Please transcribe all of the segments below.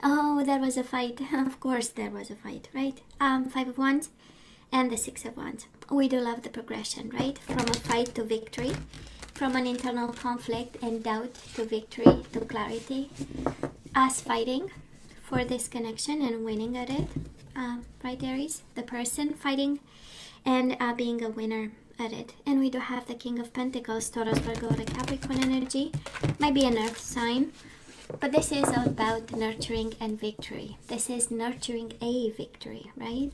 Oh, there was a fight. Of course there was a fight, right? Five of Wands and the Six of Wands. We do love the progression, right? From a fight to victory, from an internal conflict and doubt to victory to clarity. Us fighting for this connection and winning at it, right, Aries? The person fighting and being a winner at it. And we do have the King of Pentacles, Taurus, Virgo, the Capricorn energy. Might be an earth sign, but this is all about nurturing and victory. This is nurturing a victory, right?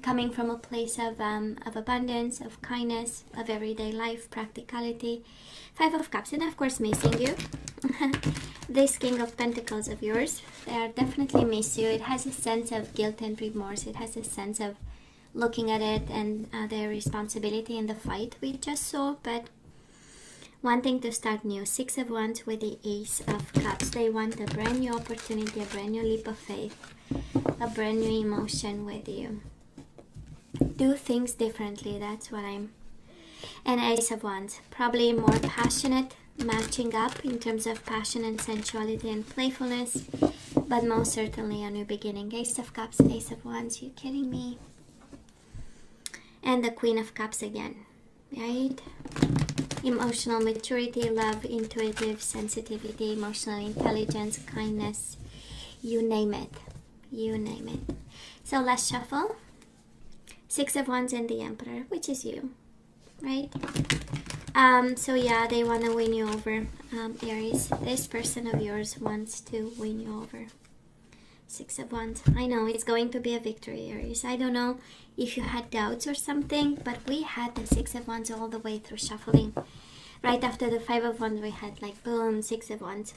Coming from a place of abundance, of kindness, of everyday life, practicality. Five of Cups, and of course missing you. This King of Pentacles of yours, they are definitely miss you. It has a sense of guilt and remorse. It has a sense of looking at it and their responsibility in the fight we just saw, but wanting to start new. Six of Wands with the Ace of Cups. They want a brand new opportunity, a brand new leap of faith, a brand new emotion with you. Do things differently, that's what I'm... And Ace of Wands, probably more passionate, matching up in terms of passion and sensuality and playfulness, but most certainly a new beginning. Ace of Cups, Ace of Wands, you kidding me? And the Queen of Cups again, right? Emotional maturity, love, intuitive sensitivity, emotional intelligence, kindness, you name it. You name it. So let's shuffle. Six of Wands and the Emperor, which is you, right? So yeah, they want to win you over, Aries. This person of yours wants to win you over. Six of Wands. I know it's going to be a victory, Aries. I don't know if you had doubts or something, but we had the Six of Wands all the way through shuffling. Right after the Five of Wands, we had like boom, Six of Wands.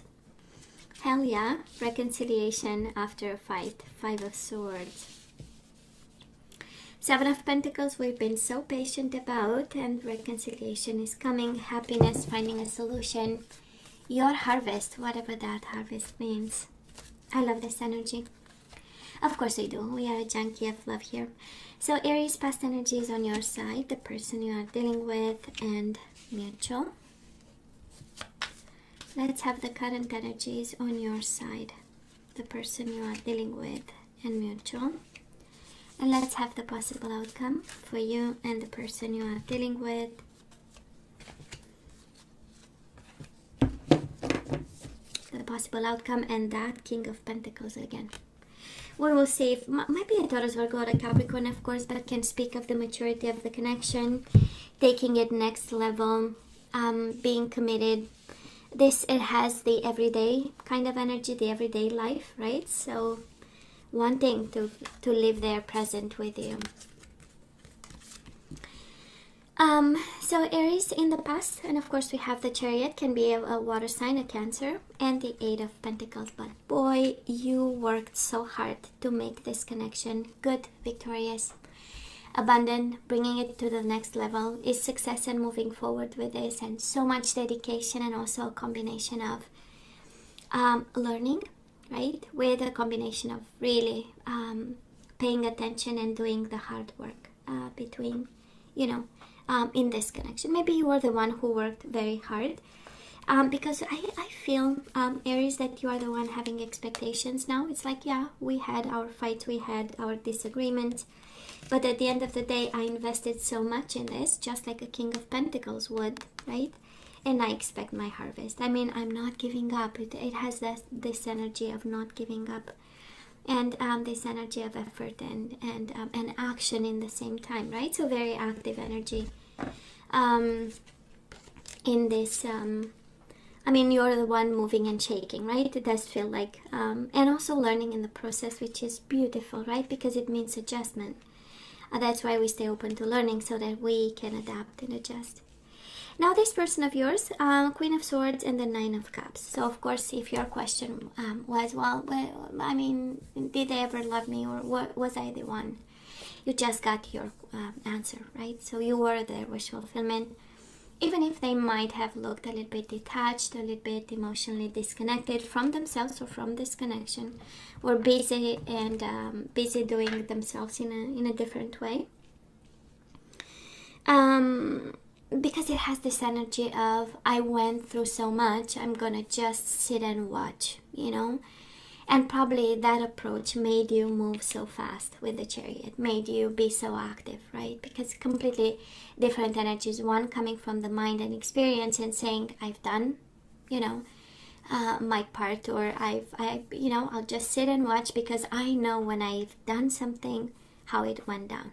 Hell yeah, reconciliation after a fight. Five of Swords. Seven of Pentacles, we've been so patient about, and reconciliation is coming. Happiness, finding a solution. Your harvest, whatever that harvest means. I love this energy. Of course we do. We are a junkie of love here. So Aries, past energy is on your side, the person you are dealing with, and mutual. Let's have the current energies on your side, the person you are dealing with, and mutual. And let's have the possible outcome for you and the person you are dealing with. The possible outcome and that King of Pentacles again. We will see if might be a Taurus, Virgo, or a Capricorn, of course, but can speak of the maturity of the connection, taking it next level, being committed. It has the everyday kind of energy, the everyday life, right? So wanting to live there present with you. So Aries in the past, and of course we have the Chariot, can be a water sign, a Cancer, and the Eight of Pentacles. But boy, you worked so hard to make this connection good, victorious, abundant, bringing it to the next level. Is success and moving forward with this, and so much dedication, and also a combination of learning, right, with a combination of really paying attention and doing the hard work between, in this connection. Maybe you were the one who worked very hard, because I feel, Aries, that you are the one having expectations now. It's like, yeah, we had our fights, we had our disagreements, but at the end of the day, I invested so much in this, just like a King of Pentacles would, right? And I expect my harvest. I mean, I'm not giving up. It has this energy of not giving up, and this energy of effort and action in the same time, right? So very active energy in this. I mean, you're the one moving and shaking, right? It does feel like, and also learning in the process, which is beautiful, right? Because it means adjustment. That's why we stay open to learning, so that we can adapt and adjust. Now this person of yours, Queen of Swords and the Nine of Cups. So of course, if your question was, well, I mean, did they ever love me, or was I the one? You just got your answer, right? So you were their wish fulfillment. Even if they might have looked a little bit detached, a little bit emotionally disconnected from themselves or from this connection, or busy and busy doing themselves in a different way. Because it has this energy of, I went through so much, I'm gonna just sit and watch, And probably that approach made you move so fast with the Chariot, made you be so active, right? Because completely different energies. One coming from the mind and experience and saying, I've done, my part, or I'll just sit and watch because I know when I've done something, how it went down,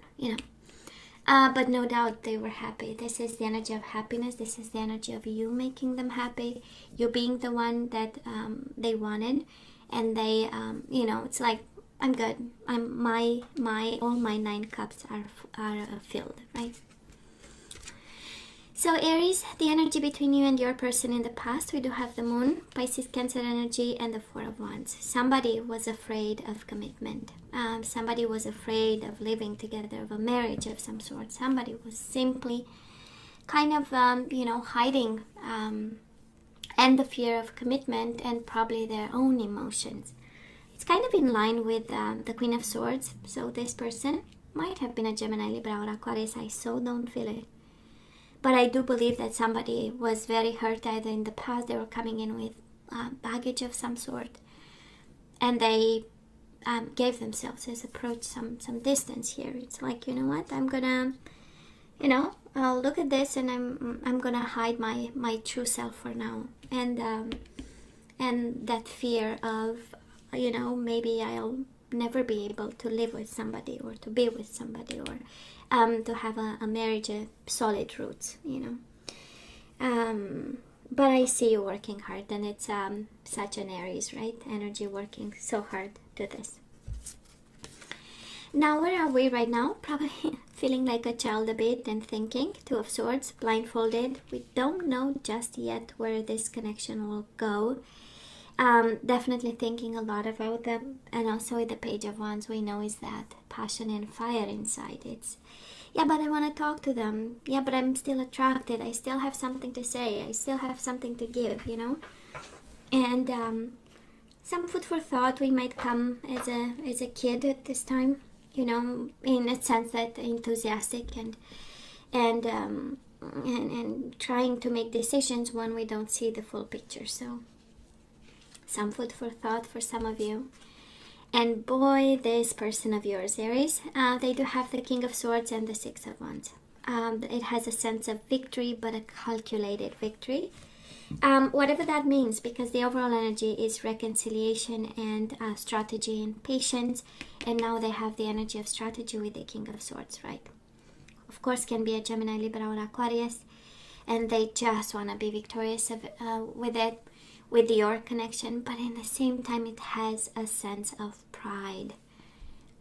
But no doubt they were happy. This is the energy of happiness. This is the energy of you making them happy. You being the one that they wanted. And they, it's like, I'm good. All my 9 cups are filled, right? So Aries, the energy between you and your person in the past, we do have the Moon, Pisces, Cancer energy, and the 4 of Wands. Somebody was afraid of commitment. Somebody was afraid of living together, of a marriage of some sort. Somebody was simply kind of, hiding and the fear of commitment and probably their own emotions. It's kind of in line with the Queen of Swords. So this person might have been a Gemini, Libra, or Aquarius. I so don't feel it. But I do believe that somebody was very hurt either in the past. They were coming in with baggage of some sort. And they gave themselves this approach some distance here. It's like, you know what, I'm gonna, I'll look at this and I'm gonna hide my true self for now. And that fear of, maybe I'll never be able to live with somebody or to be with somebody or to have a marriage, solid roots, But I see you working hard, and it's such an Aries, right? Energy working so hard to this. Now, where are we right now? Probably feeling like a child a bit and thinking. 2 of Swords, blindfolded. We don't know just yet where this connection will go. Definitely thinking a lot about them. And also with the Page of Wands, we know is that passion and fire inside. It's, yeah, but I want to talk to them. Yeah, but I'm still attracted. I still have something to say. I still have something to give, And some food for thought. We might come as a kid at this time, in a sense that enthusiastic and trying to make decisions when we don't see the full picture. So some food for thought for some of you. And boy, this person of yours, Aries, they do have the King of Swords and the 6 of Wands. It has a sense of victory, but a calculated victory. Whatever that means, because the overall energy is reconciliation and strategy and patience. And now they have the energy of strategy with the King of Swords, right? Of course, can be a Gemini, Libra, or Aquarius. And they just want to be victorious with it. With your connection, but in the same time it has a sense of pride.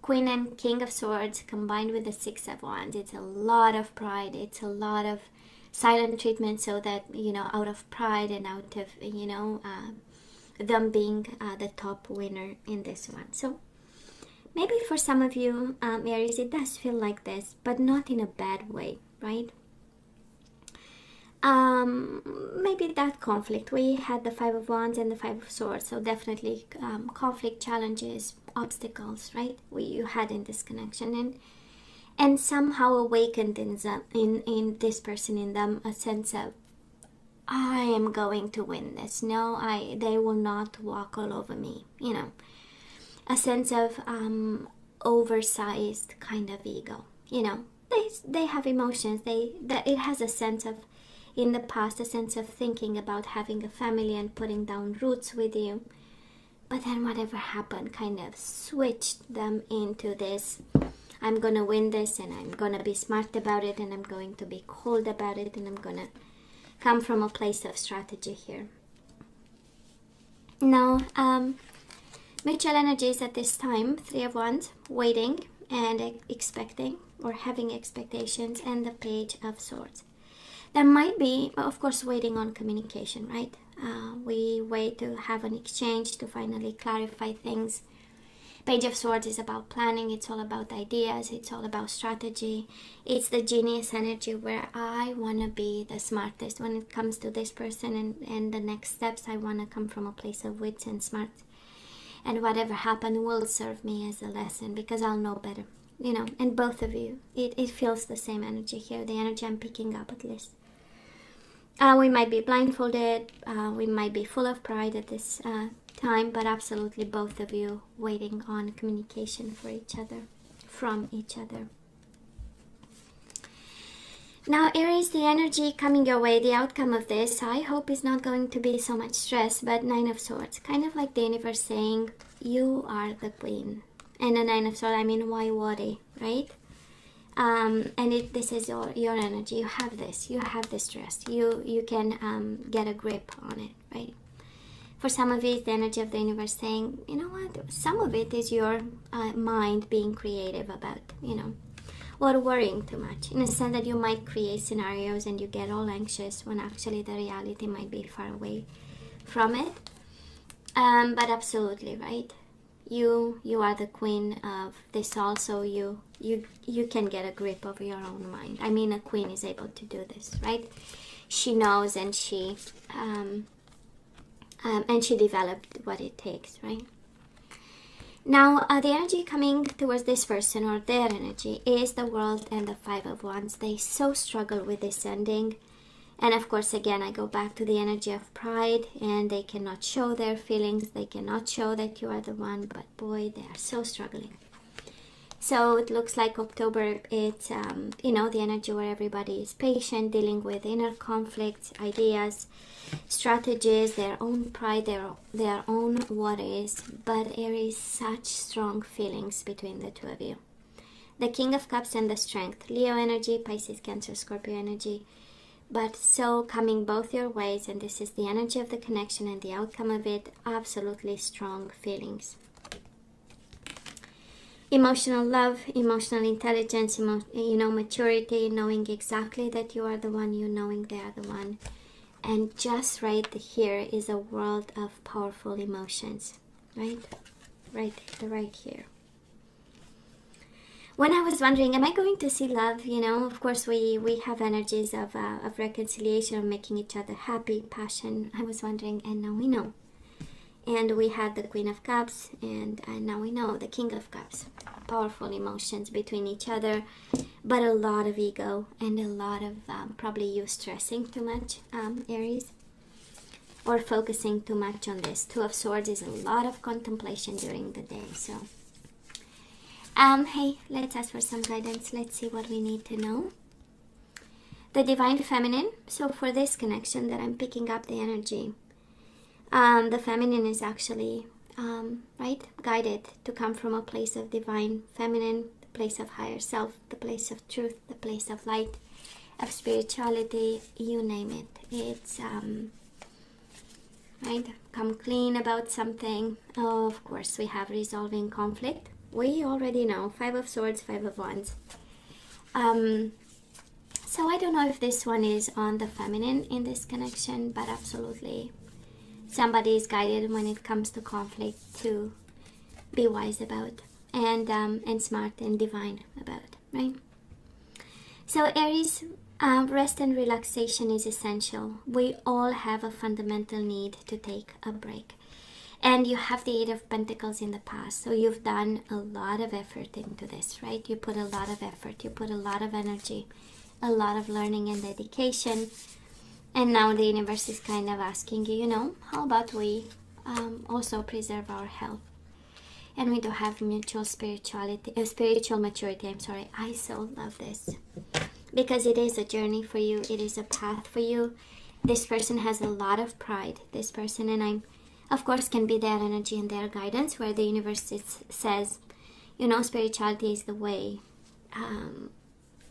Queen and King of Swords combined with the 6 of Wands, it's a lot of pride, it's a lot of silent treatment, so that out of pride and out of them being the top winner in this one. So maybe for some of you, Aries, it does feel like this, but not in a bad way, right? Maybe that conflict. We had the 5 of Wands and the 5 of Swords, so definitely conflict, challenges, obstacles, right? You had in this connection, and somehow awakened in this person, in them, a sense of, I am going to win this. No, they will not walk all over me. A sense of oversized kind of ego. They have emotions. It has a sense of, in the past, a sense of thinking about having a family and putting down roots with you. But then whatever happened kind of switched them into this, I'm going to win this, and I'm going to be smart about it, and I'm going to be cold about it, and I'm going to come from a place of strategy here. Now, mutual energies at this time, 3 of Wands, waiting and expecting or having expectations, and the Page of Swords. There might be, of course, waiting on communication, right? We wait to have an exchange, to finally clarify things. Page of Swords is about planning. It's all about ideas. It's all about strategy. It's the genius energy where I want to be the smartest when it comes to this person, and the next steps. I want to come from a place of wits and smarts. And whatever happened will serve me as a lesson, because I'll know better. And both of you, it feels the same energy here, the energy I'm picking up at least. We might be blindfolded, we might be full of pride at this time, but absolutely both of you waiting on communication for each other, from each other. Now, Aries, the energy coming your way, the outcome of this, I hope is not going to be so much stress, but Nine of Swords. Kind of like the universe saying, you are the queen. And the Nine of Swords, I mean, why worry, right? And this is your energy. You have this. You have this stress. You can get a grip on it, right? For some of it, the energy of the universe saying, you know what? Some of it is your mind being creative about, or worrying too much, in a sense that you might create scenarios and you get all anxious when actually the reality might be far away from it. But absolutely, right? You are the queen of this also. You can get a grip of your own mind. I mean, a queen is able to do this, right? She knows, and she developed what it takes, right? Now, the energy coming towards this person, or their energy, is the World and the Five of Wands. They so struggle with this ending. And of course, again, I go back to the energy of pride, and they cannot show their feelings. They cannot show that you are the one, but boy, they are so struggling. So it looks like October, it's, the energy where everybody is patient, dealing with inner conflicts, ideas, strategies, their own pride, their own worries. But Aries, such strong feelings between the two of you. The King of Cups and the Strength. Leo energy, Pisces, Cancer, Scorpio energy. But so coming both your ways, and this is the energy of the connection and the outcome of it, absolutely strong feelings. Emotional love, emotional intelligence, maturity, knowing exactly that you are the one, you knowing they are the one. And just right here is a world of powerful emotions, right? Right here. When I was wondering, am I going to see love? Of course, we have energies of reconciliation, of making each other happy, passion. I was wondering, and now we know. And we had the Queen of Cups, and now we know the King of Cups. Powerful emotions between each other, but a lot of ego and a lot of probably you stressing too much, Aries, or focusing too much on this. Two of Swords is a lot of contemplation during the day. So, hey, let's ask for some guidance. Let's see what we need to know. The Divine Feminine. So for this connection that I'm picking up the energy, the feminine is actually guided to come from a place of divine feminine, the place of higher self, the place of truth, the place of light, of spirituality, you name it. It's come clean about something. Of course, we have resolving conflict. We already know. Five of Swords, Five of Wands. So I don't know if this one is on the feminine in this connection, but absolutely somebody is guided when it comes to conflict to be wise about, and smart and divine about, right? So Aries, rest and relaxation is essential. We all have a fundamental need to take a break. And you have the Eight of Pentacles in the past, so you've done a lot of effort into this, right? You put a lot of effort, you put a lot of energy, a lot of learning and dedication. And now the universe is kind of asking you, how about we also preserve our health? And we do have spiritual maturity. I so love this. Because it is a journey for you. It is a path for you. This person has a lot of pride. This person, and of course, can be their energy and their guidance, where the universe says, spirituality is the way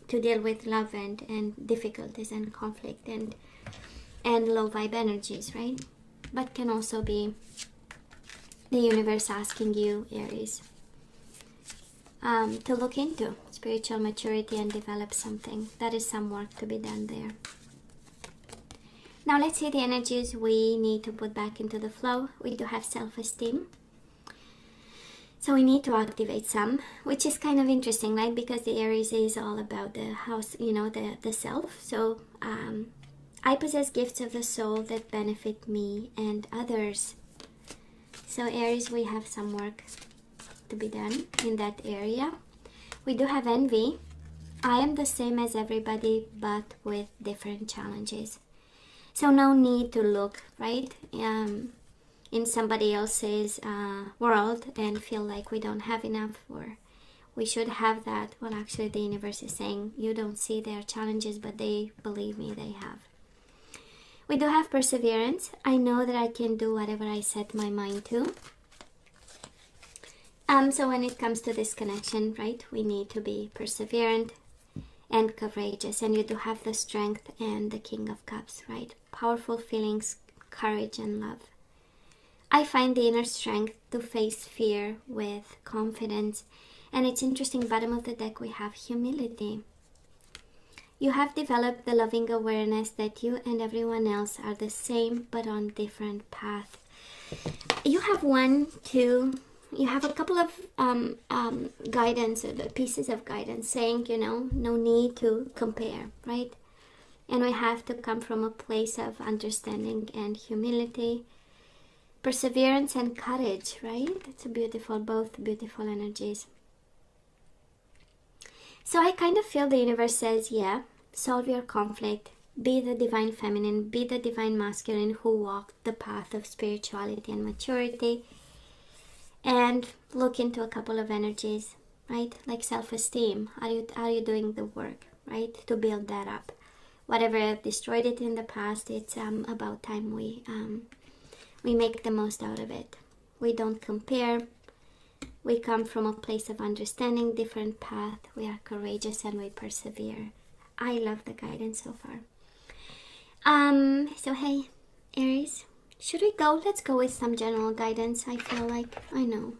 to deal with love and difficulties and conflict and low vibe energies, right? But can also be the universe asking you, Aries, to look into spiritual maturity and develop something. That is some work to be done there. Now let's see the energies we need to put back into the flow. We do have self-esteem. So we need to activate some, which is kind of interesting, right? Because the Aries is all about the house, the self. So I possess gifts of the soul that benefit me and others. So Aries, we have some work to be done in that area. We do have envy. I am the same as everybody, but with different challenges. So no need to look, right, in somebody else's world and feel like we don't have enough or we should have that. Well, actually, the universe is saying you don't see their challenges, but they, believe me, they have. We do have perseverance. I know that I can do whatever I set my mind to. So when it comes to this connection, right, we need to be perseverant and courageous. And you do have the strength and the King of Cups, right? Powerful feelings, courage, and love. I find the inner strength to face fear with confidence. And it's interesting, bottom of the deck, we have humility. You have developed the loving awareness that you and everyone else are the same, but on different paths. You have you have a couple of guidance, pieces of guidance saying, no need to compare, right? And we have to come from a place of understanding and humility, perseverance and courage, right? It's both beautiful energies. So I kind of feel the universe says, yeah, solve your conflict, be the divine feminine, be the divine masculine who walk the path of spirituality and maturity, and look into a couple of energies, right? Like self-esteem. Are you doing the work, right, to build that up? Whatever destroyed it in the past, it's about time we make the most out of it. We don't compare. We come from a place of understanding different path. We are courageous and we persevere. I love the guidance so far. So hey, Aries, should we go? Let's go with some general guidance. I feel like, I know.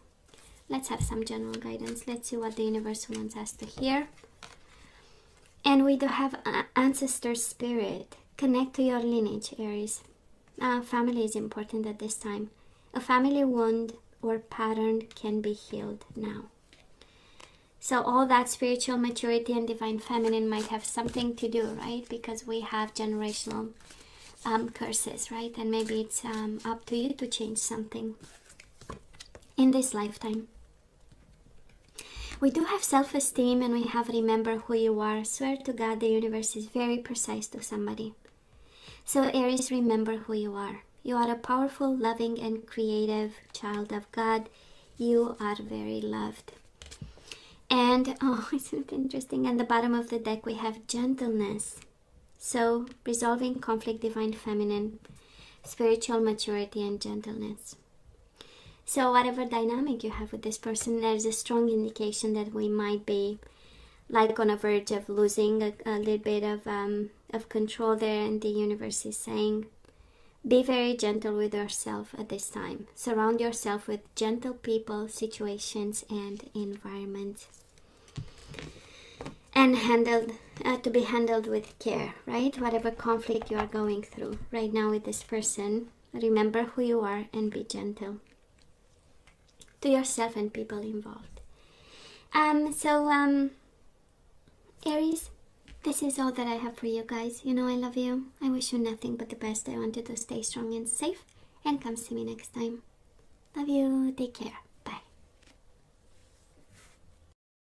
Let's have some general guidance. Let's see what the universe wants us to hear. And we do have ancestor spirit. Connect to your lineage, Aries. Family is important at this time. A family wound or pattern can be healed now. So all that spiritual maturity and divine feminine might have something to do, right? Because we have generational curses, right? And maybe it's up to you to change something in this lifetime. We do have self-esteem and we have remember who you are. Swear to God, the universe is very precise to somebody. So Aries, remember who you are. You are a powerful, loving, and creative child of God. You are very loved. And, isn't it interesting? At the bottom of the deck, we have gentleness. So, resolving conflict, divine feminine, spiritual maturity, and gentleness. So, whatever dynamic you have with this person, there's a strong indication that we might be like on a verge of losing a little bit of control there. And the universe is saying, be very gentle with yourself at this time. Surround yourself with gentle people, situations, and environments. And to be handled with care, right? Whatever conflict you are going through right now with this person, remember who you are and be gentle to yourself and people involved. Aries, this is all that I have for you guys. I love you. I wish you nothing but the best. I want you to stay strong and safe. And come see me next time. Love you. Take care.